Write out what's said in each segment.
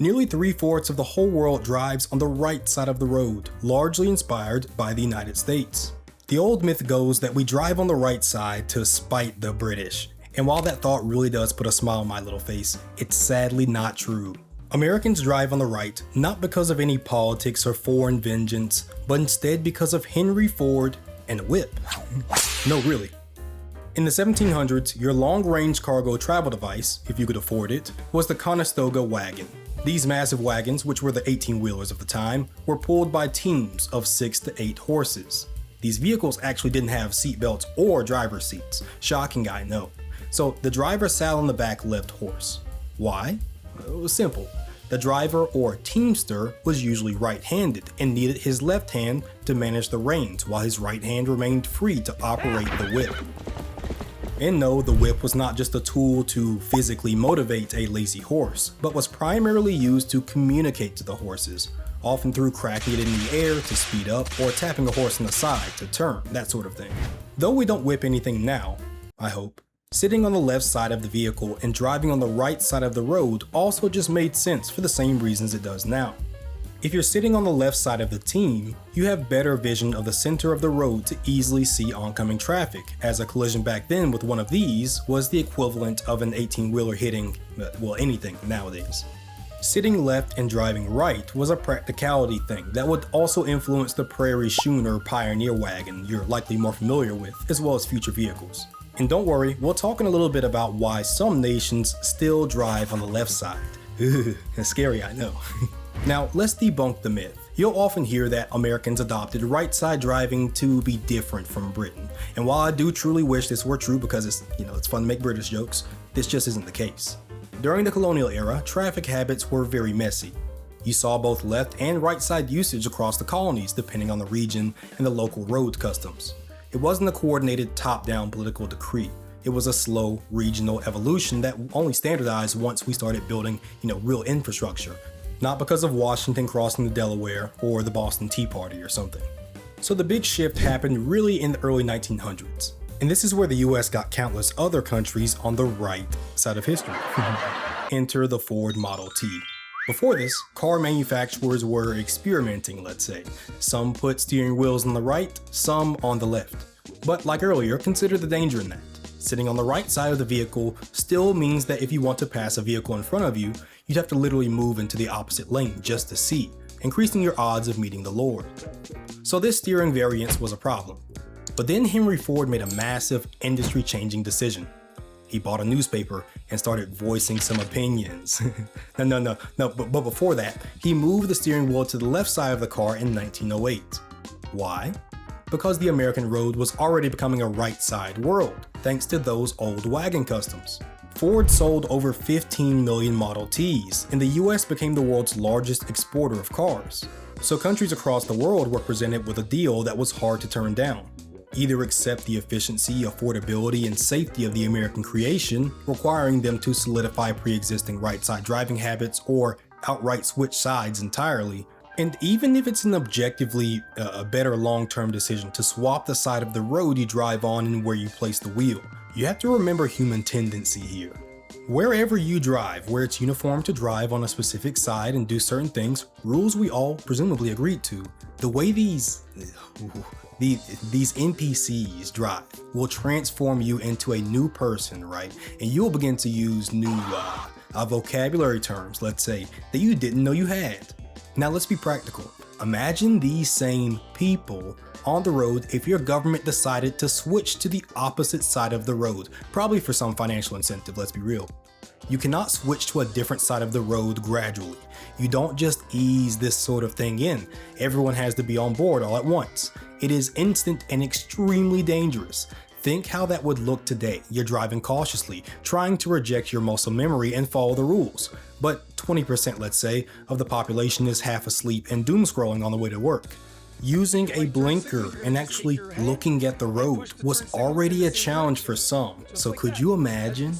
Nearly 3/4 of the whole world drives on the right side of the road, largely inspired by the United States. The old myth goes that we drive on the right side to spite the British, and while that thought really does put a smile on my little face, it's sadly not true. Americans drive on the right not because of any politics or foreign vengeance, but instead because of Henry Ford and a whip. No, really. In the 1700s, your long-range cargo travel device, if you could afford it, was the Conestoga wagon. These massive wagons, which were the 18-wheelers of the time, were pulled by teams of 6 to 8 horses. These vehicles actually didn't have seatbelts or driver's seats. Shocking, I know. So the driver sat on the back left horse. Why? It was simple. The driver or teamster was usually right-handed and needed his left hand to manage the reins while his right hand remained free to operate the whip. And no, the whip was not just a tool to physically motivate a lazy horse, but was primarily used to communicate to the horses, often through cracking it in the air to speed up or tapping a horse on the side to turn, that sort of thing. Though we don't whip anything now, I hope, sitting on the left side of the vehicle and driving on the right side of the road also just made sense for the same reasons it does now. If you're sitting on the left side of the team, you have better vision of the center of the road to easily see oncoming traffic, as a collision back then with one of these was the equivalent of an 18-wheeler hitting, well, anything nowadays. Sitting left and driving right was a practicality thing that would also influence the Prairie Schooner Pioneer wagon you're likely more familiar with, as well as future vehicles. And don't worry, we'll talk in a little bit about why some nations still drive on the left side. It's scary, I know. Now, let's debunk the myth. You'll often hear that Americans adopted right side driving to be different from Britain. And while I do truly wish this were true because it's fun to make British jokes, this just isn't the case. During the colonial era, traffic habits were very messy. You saw both left and right side usage across the colonies depending on the region and the local road customs. It wasn't a coordinated top-down political decree. It was a slow regional evolution that only standardized once we started building, real infrastructure. Not because of Washington crossing the Delaware or the Boston Tea Party or something. So the big shift happened really in the early 1900s. And this is where the US got countless other countries on the right side of history. Enter the Ford Model T. Before this, car manufacturers were experimenting, let's say. Some put steering wheels on the right, some on the left. But like earlier, consider the danger in that. Sitting on the right side of the vehicle still means that if you want to pass a vehicle in front of you, you'd have to literally move into the opposite lane just to see, increasing your odds of meeting the Lord. So this steering variance was a problem. But then Henry Ford made a massive industry-changing decision. He bought a newspaper and started voicing some opinions. But before that, he moved the steering wheel to the left side of the car in 1908. Why? Because the American road was already becoming a right side world, thanks to those old wagon customs. Ford sold over 15 million Model Ts, and the US became the world's largest exporter of cars. So countries across the world were presented with a deal that was hard to turn down. Either accept the efficiency, affordability, and safety of the American creation, requiring them to solidify pre-existing right-side driving habits, or outright switch sides entirely. And even if it's an objectively a better long-term decision to swap the side of the road you drive on and where you place the wheel, you have to remember human tendency here. Wherever you drive, where it's uniform to drive on a specific side and do certain things, rules we all presumably agreed to, the way these NPCs drive will transform you into a new person, right? And you'll begin to use new vocabulary terms, let's say, that you didn't know you had. Now let's be practical. Imagine these same people on the road if your government decided to switch to the opposite side of the road, probably for some financial incentive, let's be real. You cannot switch to a different side of the road gradually. You don't just ease this sort of thing in. Everyone has to be on board all at once. It is instant and extremely dangerous. Think how that would look today. You're driving cautiously, trying to reject your muscle memory and follow the rules. But 20%, let's say, of the population is half asleep and doom scrolling on the way to work. Using a blinker and actually looking at the road was already a challenge for some. So could you imagine?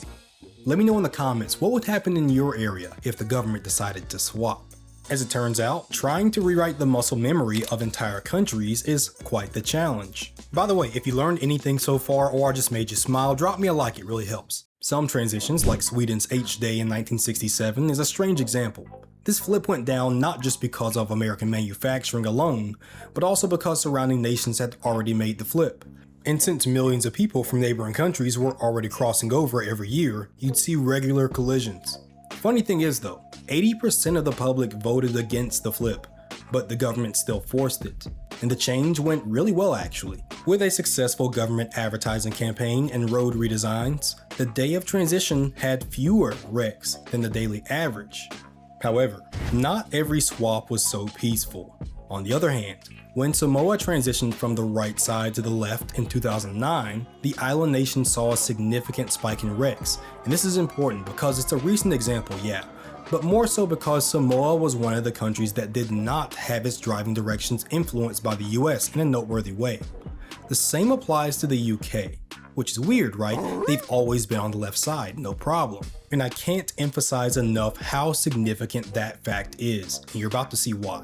Let me know in the comments what would happen in your area if the government decided to swap. As it turns out, trying to rewrite the muscle memory of entire countries is quite the challenge. By the way, if you learned anything so far or I just made you smile, drop me a like, it really helps. Some transitions, like Sweden's H-Day in 1967, is a strange example. This flip went down not just because of American manufacturing alone, but also because surrounding nations had already made the flip. And since millions of people from neighboring countries were already crossing over every year, you'd see regular collisions. Funny thing is though, 80% of the public voted against the flip, but the government still forced it. And the change went really well actually. With a successful government advertising campaign and road redesigns, the day of transition had fewer wrecks than the daily average. However, not every swap was so peaceful. On the other hand, when Samoa transitioned from the right side to the left in 2009, the island nation saw a significant spike in wrecks. And this is important because it's a recent example, yeah, but more so because Samoa was one of the countries that did not have its driving directions influenced by the US in a noteworthy way. The same applies to the UK, which is weird, right? They've always been on the left side, no problem. And I can't emphasize enough how significant that fact is, and you're about to see why.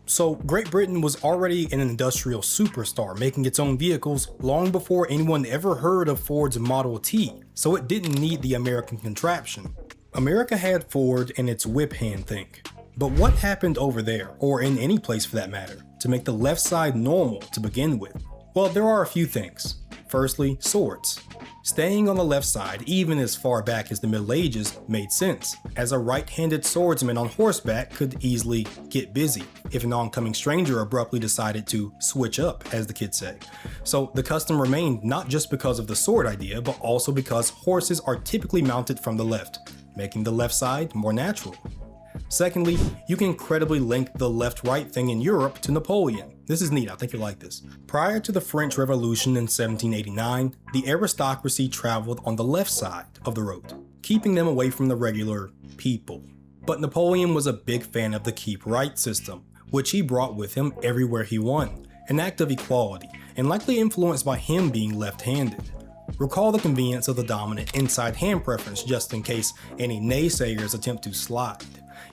So Great Britain was already an industrial superstar, making its own vehicles long before anyone ever heard of Ford's Model T, so it didn't need the American contraption. America had Ford and its whip hand thing. But what happened over there, or in any place for that matter, to make the left side normal to begin with? Well, there are a few things. Firstly, swords. Staying on the left side, even as far back as the Middle Ages, made sense, as a right-handed swordsman on horseback could easily get busy if an oncoming stranger abruptly decided to switch up, as the kids say. So the custom remained not just because of the sword idea, but also because horses are typically mounted from the left, making the left side more natural. Secondly, you can credibly link the left-right thing in Europe to Napoleon. This is neat, I think you'll like this. Prior to the French Revolution in 1789, the aristocracy traveled on the left side of the road, keeping them away from the regular people. But Napoleon was a big fan of the keep right system, which he brought with him everywhere he won, an act of equality, and likely influenced by him being left-handed. Recall the convenience of the dominant inside hand preference just in case any naysayers attempt to slide.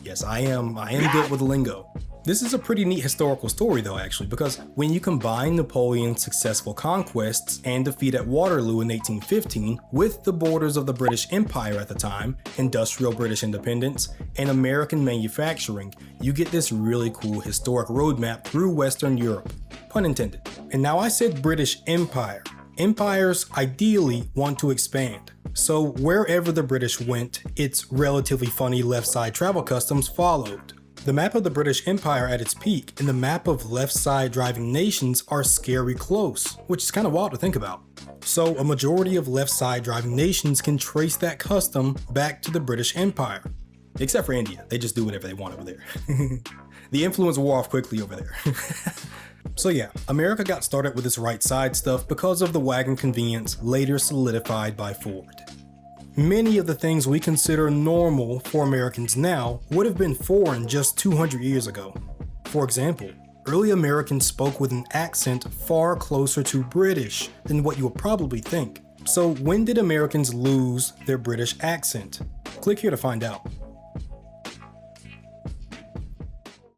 Yes, I am good with the lingo. This is a pretty neat historical story though actually, because when you combine Napoleon's successful conquests and defeat at Waterloo in 1815 with the borders of the British Empire at the time, industrial British independence, and American manufacturing, you get this really cool historic roadmap through Western Europe, pun intended. And now I said British Empire. Empires ideally want to expand. So wherever the British went, its relatively funny left side travel customs followed. The map of the British Empire at its peak and the map of left side driving nations are scary close, which is kind of wild to think about. So a majority of left side driving nations can trace that custom back to the British Empire. Except for India, they just do whatever they want over there. The influence wore off quickly over there. So yeah, America got started with this right side stuff because of the wagon convenience later solidified by Ford. Many of the things we consider normal for Americans now would have been foreign just 200 years ago. For example, early Americans spoke with an accent far closer to British than what you would probably think. So when did Americans lose their British accent? Click here to find out.